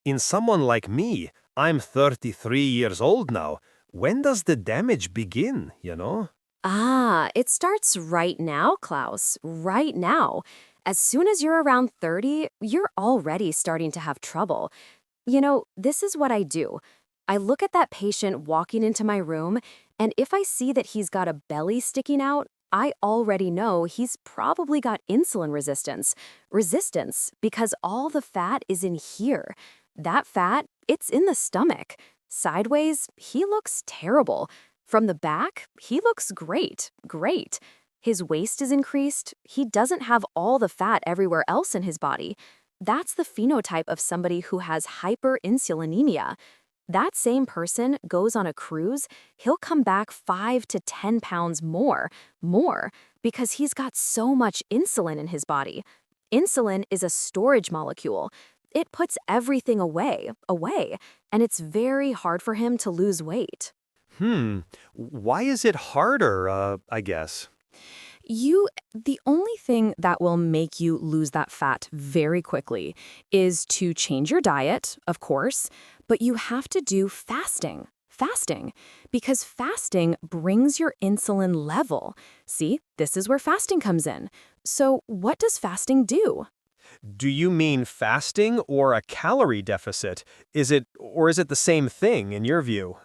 In someone like me, I'm 33 years old now. When does the damage begin? Ah, it starts right now, Klaus. Right now. As soon as you're around 30, you're already starting to have trouble. This is what I do. I look at that patient walking into my room, and if I see that he's got a belly sticking out, I already know he's probably got insulin resistance. Resistance because all the fat is in here. That fat, it's in the stomach. Sideways, he looks terrible. From the back, he looks great, great. His waist is increased. He doesn't have all the fat everywhere else in his body. That's the phenotype of somebody who has hyperinsulinemia. That same person goes on a cruise, he'll come back 5 to 10 pounds more, because he's got so much insulin in his body. Insulin is a storage molecule. It puts everything away, and it's very hard for him to lose weight. Why is it harder, I guess? The only thing that will make you lose that fat very quickly is to change your diet, of course, but you have to do fasting. Fasting, because fasting brings your insulin level. See, this is where fasting comes in. So, what does fasting do? Do you mean fasting or a calorie deficit? Is it the same thing in your view?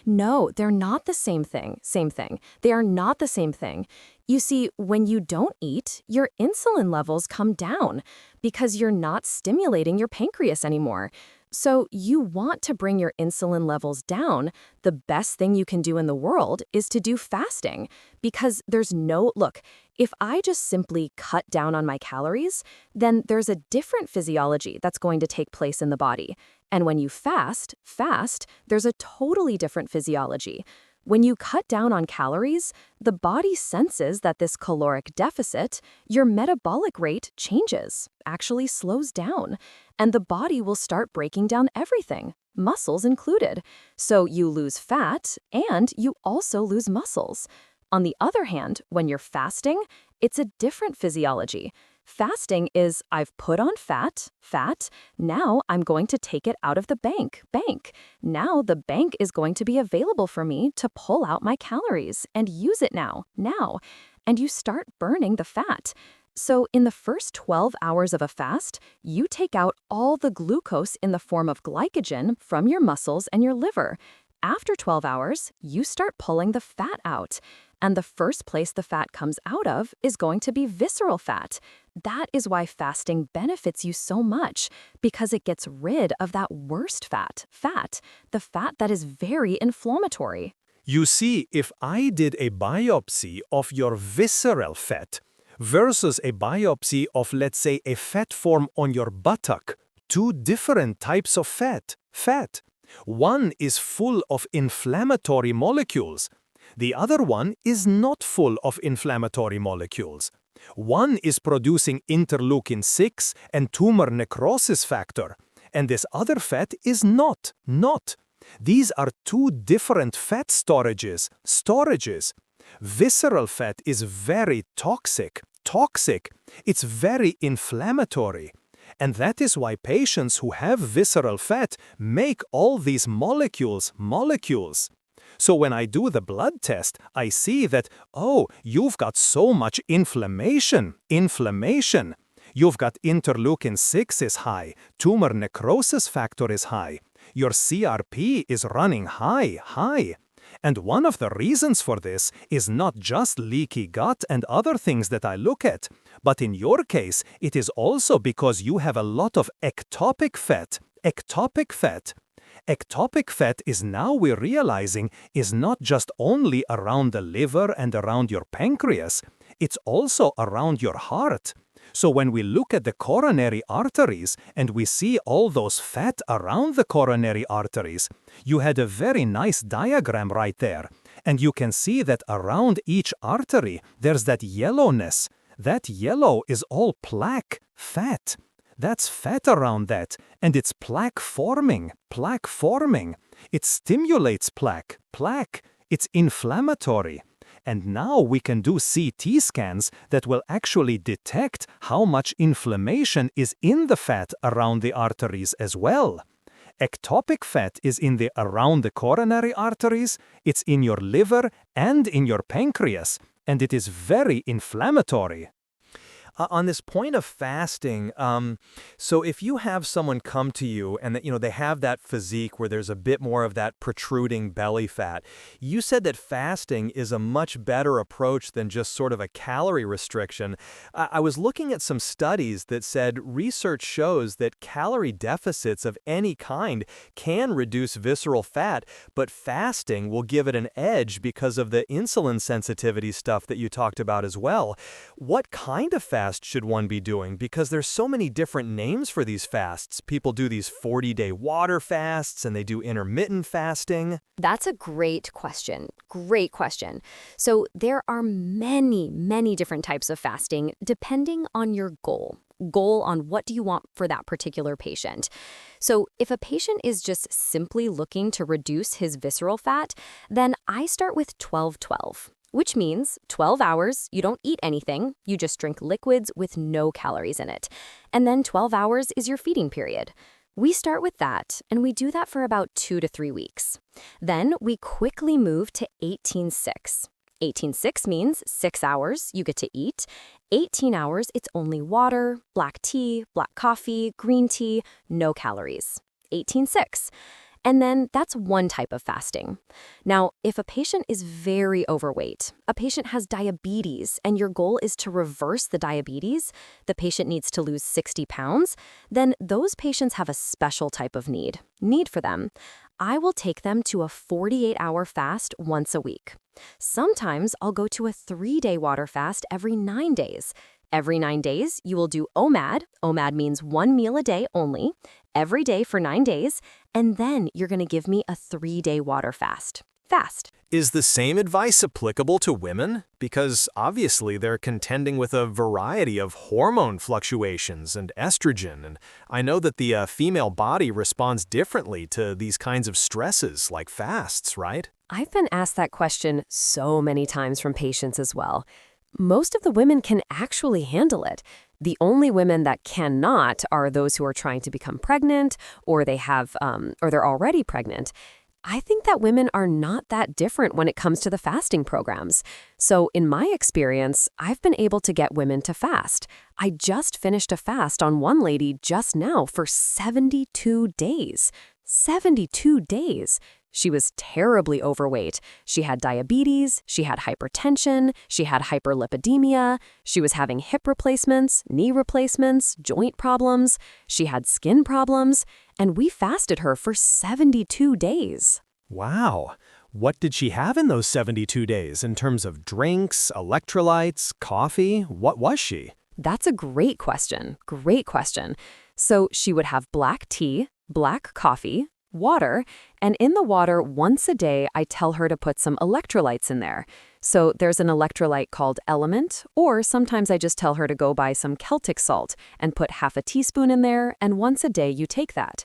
No, they're not the same thing. Same thing. They are not the same thing. You see, when you don't eat, your insulin levels come down because you're not stimulating your pancreas anymore. So you want to bring your insulin levels down. The best thing you can do in the world is to do fasting because look, if I just simply cut down on my calories, then there's a different physiology that's going to take place in the body. And when you fast, there's a totally different physiology. When you cut down on calories, the body senses that this caloric deficit, your metabolic rate changes, actually slows down, and the body will start breaking down everything, muscles included. So you lose fat and you also lose muscles. On the other hand, when you're fasting, it's a different physiology. Fasting is I've put on fat, now I'm going to take it out of the bank. Now the bank is going to be available for me to pull out my calories and use it now. And you start burning the fat. So in the first 12 hours of a fast, you take out all the glucose in the form of glycogen from your muscles and your liver. After 12 hours, you start pulling the fat out. And the first place the fat comes out of is going to be visceral fat. That is why fasting benefits you so much, because it gets rid of that worst fat, the fat that is very inflammatory. You see, if I did a biopsy of your visceral fat versus a biopsy of, let's say, a fat form on your buttock, two different types of fat. One is full of inflammatory molecules. The other one is not full of inflammatory molecules. One is producing interleukin-6 and tumor necrosis factor, and this other fat is not. These are two different fat storages. Visceral fat is very toxic. It's very inflammatory. And that is why patients who have visceral fat make all these molecules. So when I do the blood test, I see that, oh, you've got so much inflammation. You've got interleukin-6 is high, tumor necrosis factor is high, your CRP is running high. And one of the reasons for this is not just leaky gut and other things that I look at, but in your case, it is also because you have a lot of ectopic fat. Ectopic fat is, now we're realizing, is not just only around the liver and around your pancreas, it's also around your heart. So when we look at the coronary arteries and we see all those fat around the coronary arteries, you had a very nice diagram right there. And you can see that around each artery, there's that yellowness. That yellow is all plaque, fat. That's fat around that, and it's plaque forming. It stimulates plaque. It's inflammatory. And now we can do CT scans that will actually detect how much inflammation is in the fat around the arteries as well. Ectopic fat is around the coronary arteries, it's in your liver and in your pancreas, and it is very inflammatory. On this point of fasting, so if you have someone come to you and that, they have that physique where there's a bit more of that protruding belly fat, you said that fasting is a much better approach than just sort of a calorie restriction. I was looking at some studies that said research shows that calorie deficits of any kind can reduce visceral fat, but fasting will give it an edge because of the insulin sensitivity stuff that you talked about as well. What kind of fast should one be doing? Because there's so many different names for these fasts. People do these 40-day water fasts and they do intermittent fasting. That's a great question. Great question. So there are many, many different types of fasting depending on your goal on what do you want for that particular patient. So if a patient is just simply looking to reduce his visceral fat, then I start with 12-12. Which means 12 hours, you don't eat anything, you just drink liquids with no calories in it. And then 12 hours is your feeding period. We start with that, and we do that for about 2 to 3 weeks. Then we quickly move to 18-6. 18-6 means 6 hours you get to eat. 18 hours, it's only water, black tea, black coffee, green tea, no calories. 18-6. And then that's one type of fasting. Now, if a patient is very overweight, a patient has diabetes, and your goal is to reverse the diabetes, the patient needs to lose 60 pounds, then those patients have a special type of need for them. I will take them to a 48-hour fast once a week. Sometimes I'll go to a 3-day water fast every 9 days. Every 9 days, you will do OMAD. OMAD means 1 meal a day only, every day for 9 days, and then you're going to give me a 3-day water fast. Is the same advice applicable to women? Because obviously they're contending with a variety of hormone fluctuations and estrogen, and I know that the female body responds differently to these kinds of stresses like fasts, right? I've been asked that question so many times from patients as well. Most of the women can actually handle it. The only women that cannot are those who are trying to become pregnant, or they're already pregnant. I think that women are not that different when it comes to the fasting programs. So in my experience, I've been able to get women to fast. I just finished a fast on one lady just now for 72 days. 72 days. She was terribly overweight. She had diabetes, she had hypertension, she had hyperlipidemia, she was having hip replacements, knee replacements, joint problems, she had skin problems, and we fasted her for 72 days. Wow. What did she have in those 72 days in terms of drinks, electrolytes, coffee? What was she? That's a great question. Great question. So she would have black tea, black coffee, water, and in the water once a day, I tell her to put some electrolytes in there. So there's an electrolyte called Element, or sometimes I just tell her to go buy some Celtic salt and put half a teaspoon in there, and once a day you take that.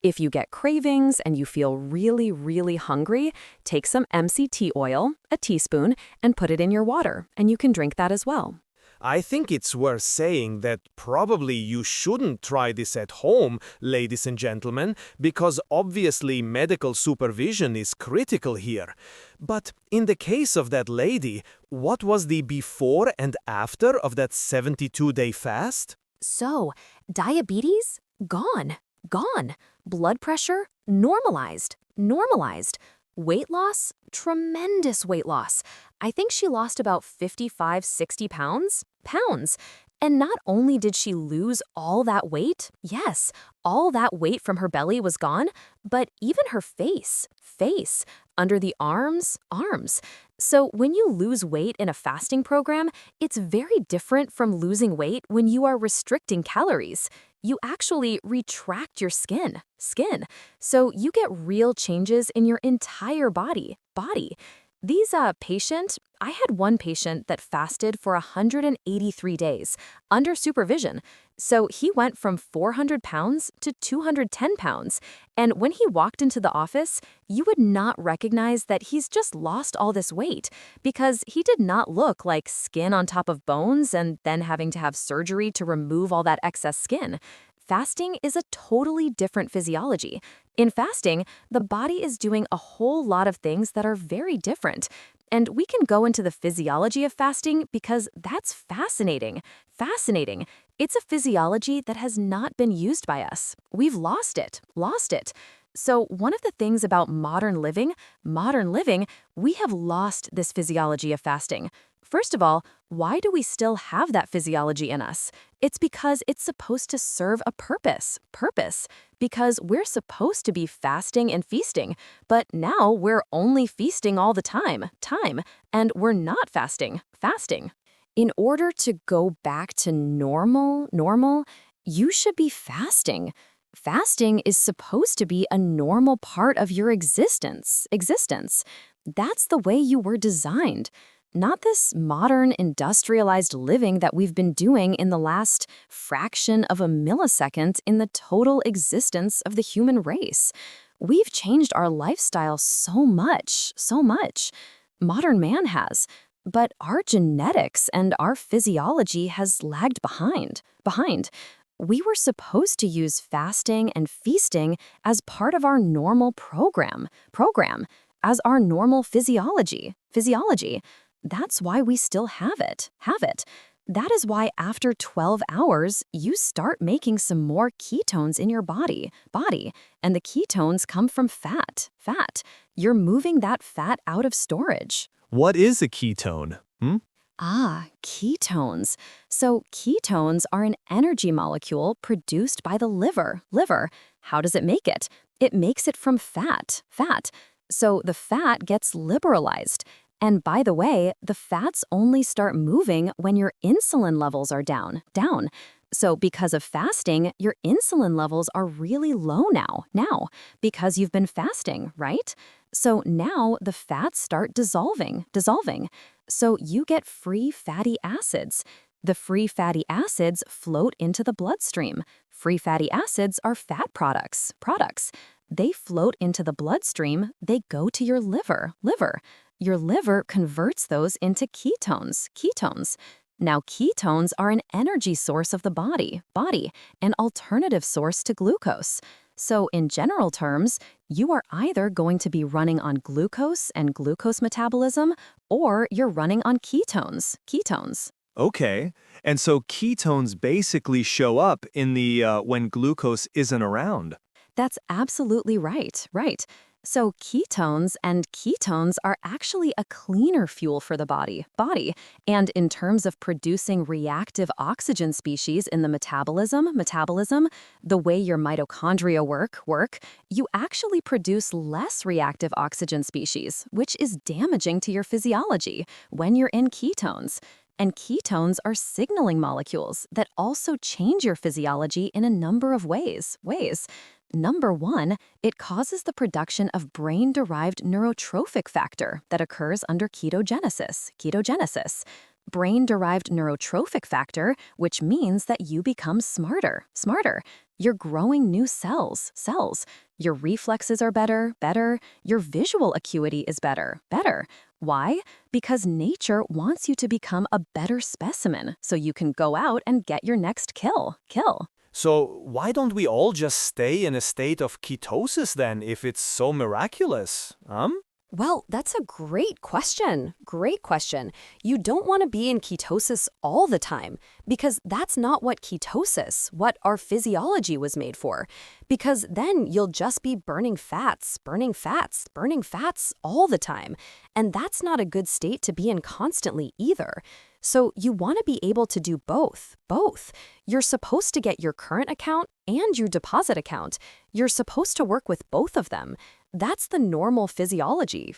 If you get cravings and you feel really, really hungry, take some MCT oil, a teaspoon, and put it in your water, and you can drink that as well. I think it's worth saying that probably you shouldn't try this at home, ladies and gentlemen, because obviously medical supervision is critical here. But in the case of that lady, what was the before and after of that 72-day fast? So, diabetes? Gone. Blood pressure? Normalized. Weight loss? Tremendous weight loss. I think she lost about 55, 60 pounds. And not only did she lose all that weight, yes, all that weight from her belly was gone, but even her face, under the arms. So when you lose weight in a fasting program, it's very different from losing weight when you are restricting calories. You actually retract your skin. So you get real changes in your entire body. I had one patient that fasted for 183 days under supervision. So he went from 400 pounds to 210 pounds. And when he walked into the office, you would not recognize that he's just lost all this weight because he did not look like skin on top of bones and then having to have surgery to remove all that excess skin. Fasting is a totally different physiology. In fasting, the body is doing a whole lot of things that are very different. And we can go into the physiology of fasting because that's fascinating. Fascinating. It's a physiology that has not been used by us. We've lost it. So one of the things about modern living, we have lost this physiology of fasting. First of all, why do we still have that physiology in us? It's because it's supposed to serve a purpose. Because we're supposed to be fasting and feasting, but now we're only feasting all the time, and we're not fasting. In order to go back to normal, you should be fasting. Fasting is supposed to be a normal part of your existence. That's the way you were designed. Not this modern industrialized living that we've been doing in the last fraction of a millisecond in the total existence of the human race. We've changed our lifestyle so much. Modern man has. But our genetics and our physiology has lagged behind. We were supposed to use fasting and feasting as part of our normal program, as our normal physiology. That's why we still have it. That is why after 12 hours, you start making some more ketones in your body, and the ketones come from fat. You're moving that fat out of storage. What is a ketone? Ketones. So ketones are an energy molecule produced by the liver. How does it make it? It makes it from fat. So the fat gets liberalized. And by the way, the fats only start moving when your insulin levels are down. So because of fasting, your insulin levels are really low now because you've been fasting, right? So now the fats start dissolving. So you get free fatty acids. The free fatty acids float into the bloodstream. Free fatty acids are fat products. They float into the bloodstream, they go to your liver. Your liver converts those into ketones. Now, ketones are an energy source of the body, an alternative source to glucose. So in general terms, you are either going to be running on glucose and glucose metabolism, or you're running on ketones. Okay, and so ketones basically show up in the when glucose isn't around. That's absolutely right. So ketones are actually a cleaner fuel for the body. And in terms of producing reactive oxygen species in the metabolism, the way your mitochondria work, you actually produce less reactive oxygen species, which is damaging to your physiology when you're in ketones. And ketones are signaling molecules that also change your physiology in a number of ways. Number one, it causes the production of brain-derived neurotrophic factor that occurs under ketogenesis. Brain-derived neurotrophic factor, which means that you become smarter. You're growing new cells. Your reflexes are better. Your visual acuity is better. Why? Because nature wants you to become a better specimen so you can go out and get your next kill. So why don't we all just stay in a state of ketosis then if it's so miraculous? Well, that's a great question. You don't want to be in ketosis all the time because that's not what our physiology was made for. Because then you'll just be burning fats all the time. And that's not a good state to be in constantly either. So you want to be able to do both. You're supposed to get your current account and your deposit account. You're supposed to work with both of them. That's the normal physiology.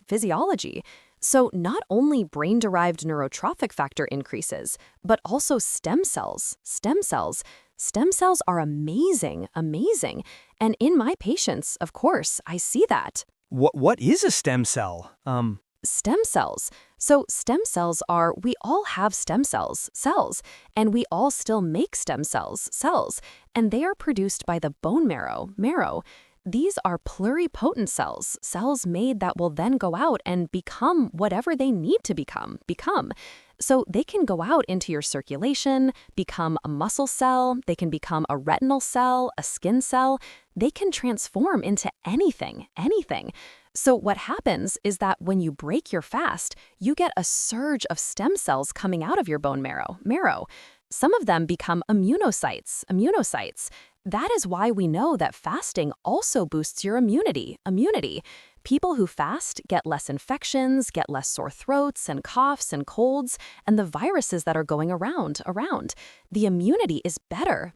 So not only brain-derived neurotrophic factor increases, but also stem cells. Stem cells are amazing. And in my patients, of course, I see that. What is a stem cell? Stem cells. So stem cells are, we all have stem cells, and we all still make stem cells, and they are produced by the bone marrow. These are pluripotent cells made that will then go out and become whatever they need to become. So they can go out into your circulation, become a muscle cell, they can become a retinal cell, a skin cell. They can transform into anything. So what happens is that when you break your fast, you get a surge of stem cells coming out of your bone marrow. Some of them become immunocytes. That is why we know that fasting also boosts your immunity. People who fast get less infections, get less sore throats and coughs and colds, and the viruses that are going around. The immunity is better.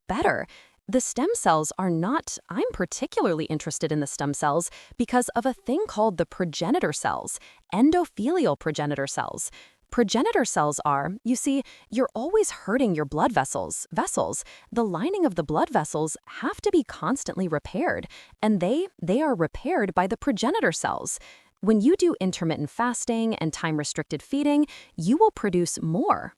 The stem cells are not, I'm particularly interested in the stem cells because of a thing called the progenitor cells, endothelial progenitor cells. Progenitor cells are, you see, you're always hurting your blood vessels. The lining of the blood vessels have to be constantly repaired, and they are repaired by the progenitor cells. When you do intermittent fasting and time-restricted feeding, you will produce more.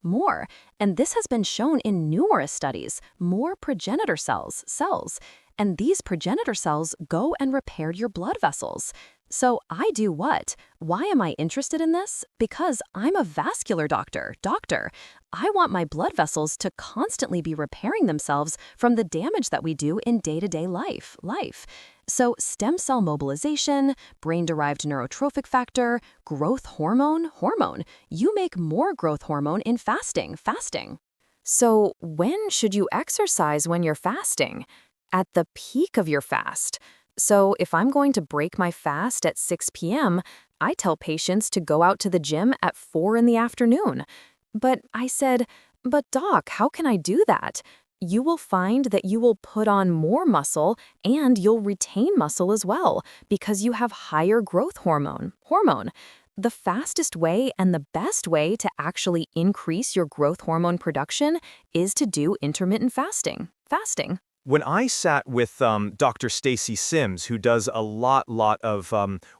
And this has been shown in numerous studies, more progenitor cells. And these progenitor cells go and repair your blood vessels. So I do what? Why am I interested in this? Because I'm a vascular doctor. I want my blood vessels to constantly be repairing themselves from the damage that we do in day-to-day life. So stem cell mobilization, brain-derived neurotrophic factor, growth hormone, you make more growth hormone in fasting. So when should you exercise when you're fasting? At the peak of your fast. So if I'm going to break my fast at 6 p.m., I tell patients to go out to the gym at 4 in the afternoon. But I said, but doc, how can I do that? You will find that you will put on more muscle and you'll retain muscle as well because you have higher growth hormone. The fastest way and the best way to actually increase your growth hormone production is to do intermittent fasting. When I sat with Dr. Stacy Sims, who does a lot of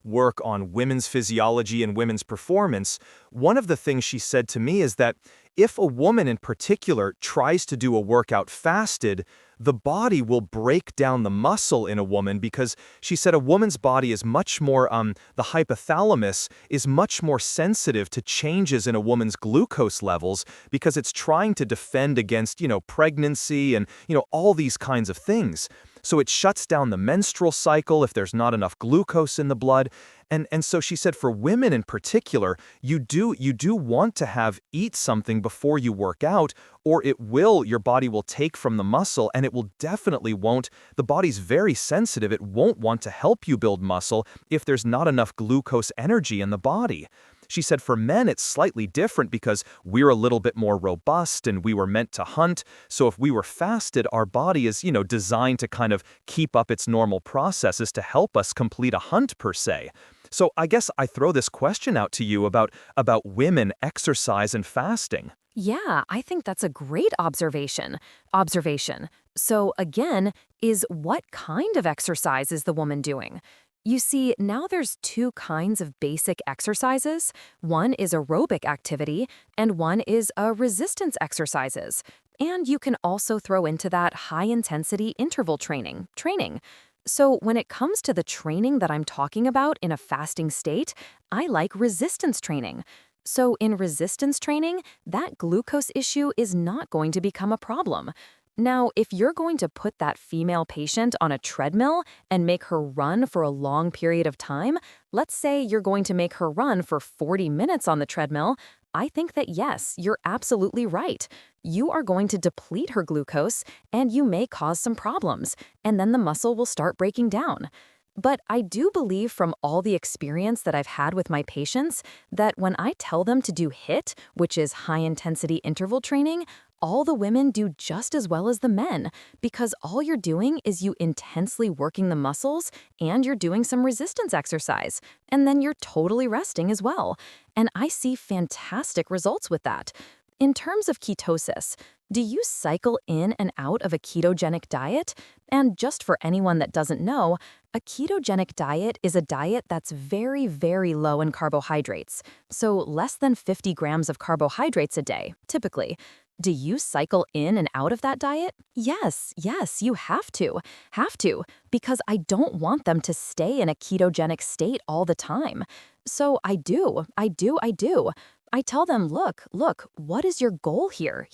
work on women's physiology and women's performance, one of the things she said to me is that if a woman in particular tries to do a workout fasted, the body will break down the muscle in a woman because she said a woman's body is much more, the hypothalamus is much more sensitive to changes in a woman's glucose levels because it's trying to defend against, pregnancy and, all these kinds of things. So it shuts down the menstrual cycle if there's not enough glucose in the blood. And so she said for women in particular, you do want to eat something before you work out, or your body will take from the muscle and it will definitely won't. The body's very sensitive. It won't want to help you build muscle if there's not enough glucose energy in the body. She said for men, it's slightly different because we're a little bit more robust and we were meant to hunt. So if we were fasted, our body is, designed to kind of keep up its normal processes to help us complete a hunt per se. So I guess I throw this question out to you about women, exercise, and fasting. Yeah, I think that's a great observation. So again, is what kind of exercise is the woman doing? You see, now there's two kinds of basic exercises. One is aerobic activity, and one is resistance exercises. And you can also throw into that high-intensity interval training. So when it comes to the training that I'm talking about in a fasting state, I like resistance training. So in resistance training, that glucose issue is not going to become a problem. Now, if you're going to put that female patient on a treadmill and make her run for a long period of time, let's say you're going to make her run for 40 minutes on the treadmill, I think that yes, you're absolutely right. You are going to deplete her glucose and you may cause some problems, and then the muscle will start breaking down. But I do believe from all the experience that I've had with my patients that when I tell them to do HIIT, which is high-intensity interval training, all the women do just as well as the men, because all you're doing is you intensely working the muscles and you're doing some resistance exercise, and then you're totally resting as well. And I see fantastic results with that. In terms of ketosis, do you cycle in and out of a ketogenic diet? And just for anyone that doesn't know, a ketogenic diet is a diet that's very, very low in carbohydrates, so less than 50 grams of carbohydrates a day, typically. Do you cycle in and out of that diet? Yes, you have to. Because I don't want them to stay in a ketogenic state all the time. So I do. I tell them, look, what is your goal here?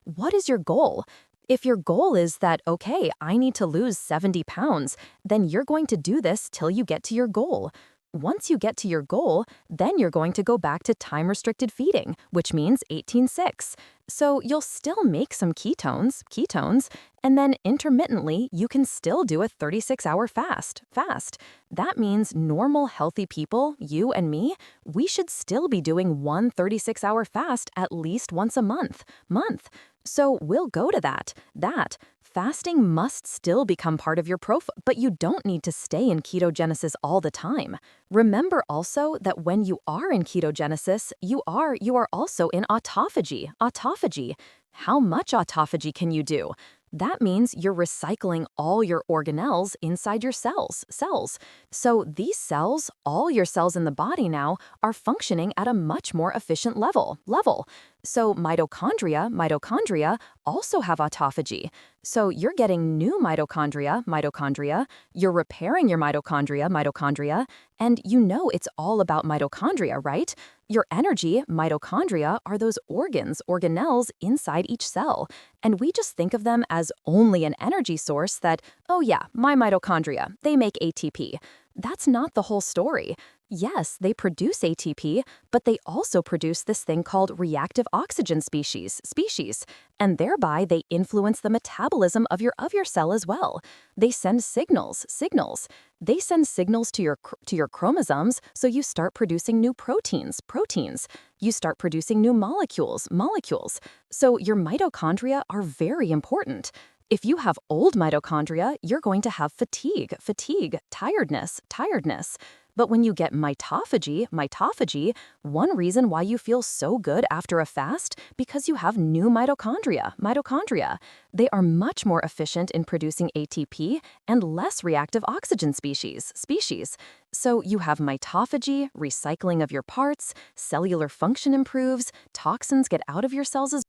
What is your goal? If your goal is that, okay, I need to lose 70 pounds, then you're going to do this till you get to your goal. Once you get to your goal, then you're going to go back to time-restricted feeding, which means 18-6. So you'll still make some ketones, and then intermittently, you can still do a 36-hour fast. That means normal, healthy people, you and me, we should still be doing one 36-hour fast at least once a month. So we'll go to that. Fasting must still become part of your profile, but you don't need to stay in ketogenesis all the time. Remember also that when you are in ketogenesis, you are also in autophagy. How much autophagy can you do? That means you're recycling all your organelles inside your cells. So these cells, all your cells in the body now, are functioning at a much more efficient level. So mitochondria also have autophagy. So you're getting new mitochondria, you're repairing your mitochondria, and you know it's all about mitochondria, right? Your energy, mitochondria, are those organelles inside each cell. And we just think of them as only an energy source that, oh yeah, my mitochondria, they make ATP. That's not the whole story. Yes, they produce ATP, but they also produce this thing called reactive oxygen species, and thereby they influence the metabolism of your cell as well. They send signals. They send signals to your chromosomes, so you start producing new proteins. You start producing new molecules. So your mitochondria are very important. If you have old mitochondria, you're going to have fatigue, tiredness. But when you get mitophagy, one reason why you feel so good after a fast, because you have new mitochondria. They are much more efficient in producing ATP and less reactive oxygen species. So you have mitophagy, recycling of your parts, cellular function improves, toxins get out of your cells as